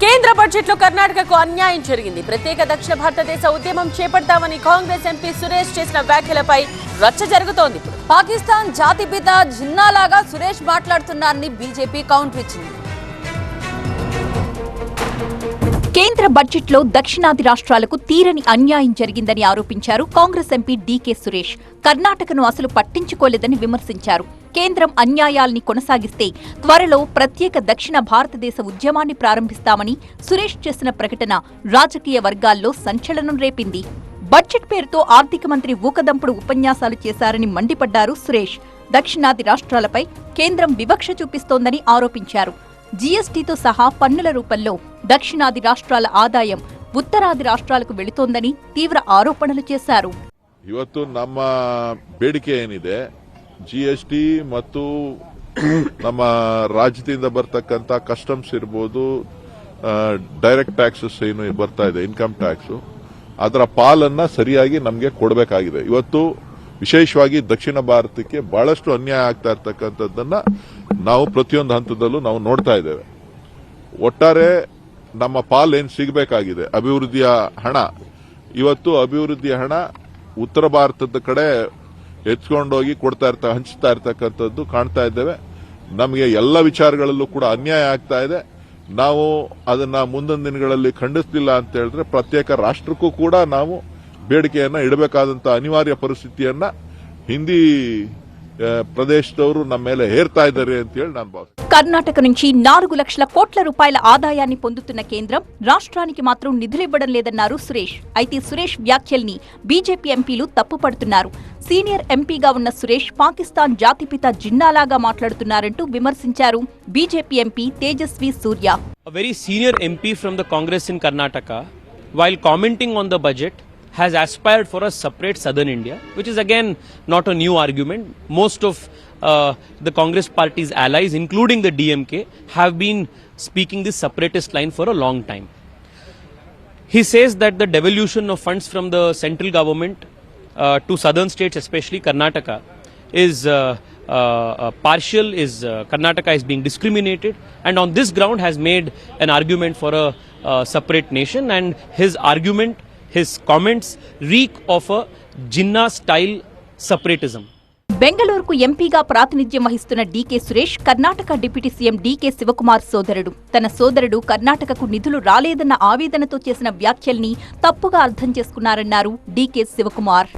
కేంద్ర బడ్జెట్లో కర్ణాటకకు అన్యాయం జరిగింది. ప్రత్యేక దక్షిణ భారతదేశ ఉద్యమం చేపడతామని కాంగ్రెస్ ఎంపీ సురేష్ చేసిన వ్యాఖ్యలపై రచ్చ జరుగుతోంది. పాకిస్తాన్ జాతిపిత జిన్నాలాగా సురేష్ మాట్లాడుతున్నారని బీజేపీ కౌంటర్ ఇచ్చింది. కేంద్ర బడ్జెట్లో దక్షిణాది రాష్ట్రాలకు తీరని అన్యాయం జరిగిందని ఆరోపించారు కాంగ్రెస్ ఎంపీ డీకే సురేష్. కర్ణాటకను అసలు పట్టించుకోలేదని విమర్శించారు. కేంద్రం అన్యాయాల్ని కొనసాగిస్తే త్వరలో ప్రత్యేక దక్షిణ భారతదేశ ఉద్యమాన్ని ప్రారంభిస్తామని సురేష్ చేసిన ప్రకటన రాజకీయ వర్గాల్లో సంచలనం రేపింది. బడ్జెట్ పేరుతో ఆర్థిక మంత్రి ఊకదంపుడు ఉపన్యాసాలు చేశారని మండిపడ్డారు సురేష్. దక్షిణాది రాష్ట్రాలపై కేంద్రం వివక్ష చూపిస్తోందని ఆరోపించారు. జీఎస్టీతో సహా పన్నుల రూపంలో దక్షిణాది రాష్ట్రాల ఆదాయం ఉత్తరాది రాష్ట్రాలకు వెళుతోందని తీవ్ర ఆరోపణలు చేశారు. ಇವತ್ತು ನಮ್ಮ ಬೇಡಿಕೆ ಏನಿದೆ ಜಿಎಸ್ಟಿ ಮತ್ತು ನಮ್ಮ ರಾಜ್ಯದಿಂದ ಬರ್ತಕ್ಕಂಥ ಕಸ್ಟಮ್ಸ್ ಇರ್ಬೋದು, ಡೈರೆಕ್ಟ್ ಟ್ಯಾಕ್ಸಸ್ ಏನು ಬರ್ತಾ ಇದೆ, ಇನ್ಕಮ್ ಟ್ಯಾಕ್ಸ್, ಅದರ ಪಾಲನ್ನ ಸರಿಯಾಗಿ ನಮಗೆ ಕೊಡಬೇಕಾಗಿದೆ. ಇವತ್ತು ವಿಶೇಷವಾಗಿ ದಕ್ಷಿಣ ಭಾರತಕ್ಕೆ ಬಹಳಷ್ಟು ಅನ್ಯಾಯ ಆಗ್ತಾ ಇರ್ತಕ್ಕಂಥದ್ದನ್ನ ನಾವು ಪ್ರತಿಯೊಂದು ಹಂತದಲ್ಲೂ ನಾವು ನೋಡ್ತಾ ಇದ್ದೇವೆ. ಒಟ್ಟಾರೆ ನಮ್ಮ ಪಾಲ್ ಏನ್ ಸಿಗಬೇಕಾಗಿದೆ ಅಭಿವೃದ್ಧಿಯ ಹಣ, ಇವತ್ತು ಅಭಿವೃದ್ಧಿಯ ಹಣ ಉತ್ತರ ಭಾರತದ ಕಡೆ ಎತ್ಕೊಂಡೋಗಿ ಹಂಚ್ತಾ ಇರ್ತಕ್ಕಂಥದ್ದು ಕಾಣ್ತಾ ಇದ್ದೇವೆ. ನಮಗೆ ಎಲ್ಲ ವಿಚಾರಗಳಲ್ಲೂ ಕೂಡ ಅನ್ಯಾಯ ಆಗ್ತಾ ಇದೆ. ನಾವು ಅದನ್ನ ಮುಂದಿನ ದಿನಗಳಲ್ಲಿ ಖಂಡಿಸಲಿಲ್ಲ ಅಂತ ಹೇಳಿದ್ರೆ ಪ್ರತ್ಯೇಕ ರಾಷ್ಟ್ರಕ್ಕೂ ಕೂಡ ನಾವು ಬೇಡಿಕೆಯನ್ನ ಇಡಬೇಕಾದಂತ ಅನಿವಾರ್ಯ ಪರಿಸ್ಥಿತಿಯನ್ನ ಹಿಂದಿ ప్రదేశదವರು ನಮ್ಮ ಮೇಲೆ ಹೇರ್ತಾ ಇದ್ದಾರೆ ಅಂತ ಹೇಳಿ ನಾನು ಭಾವಿಸ್ತೇನೆ. కర్ణాటక నుంచి 4 లక్షల కోట్ల రూపాయల ఆదాయాన్ని పొందుతున్న కేంద్రం రాష్ట్రానికి మాత్రం నిధులివ్వడం లేదన్నారు సురేష్. అయితే సురేష్ వ్యాఖ్యల్ని బీజేపీ ఎంపీలు తప్పుపడుతున్నారు. సీనియర్ ఎంపీగా ఉన్న సురేష్ పాకిస్తాన్ జాతిపిత జిన్నాలాగా మాట్లాడుతున్నారంటూ విమర్శించారు BJP MP Tejasvi Surya. A very senior MP from the Congress in Karnataka, while commenting on the budget, has aspired for a separate southern India, which is again not a new argument. Most of the Congress party's allies, including the DMK, have been speaking this separatist line for a long time. He says that the devolution of funds from the central government to southern states, especially Karnataka, is partial, Karnataka is being discriminated, and on this ground has made an argument for a separate nation, and his comments reek of a Jinnah-style separatism. బెంగళూరుకు ఎంపీగా ప్రాతినిధ్యం వహిస్తున్న DK Suresh Karnataka deputy CM DK Shivakumar సోదరుడు. తన సోదరుడు కర్ణాటకకు నిధులు రాలేదన్న ఆవేదనతో చేసిన వ్యాఖ్యల్ని తప్పుగా అర్థం చేసుకున్నారన్నారు డీకే శివకుమార్.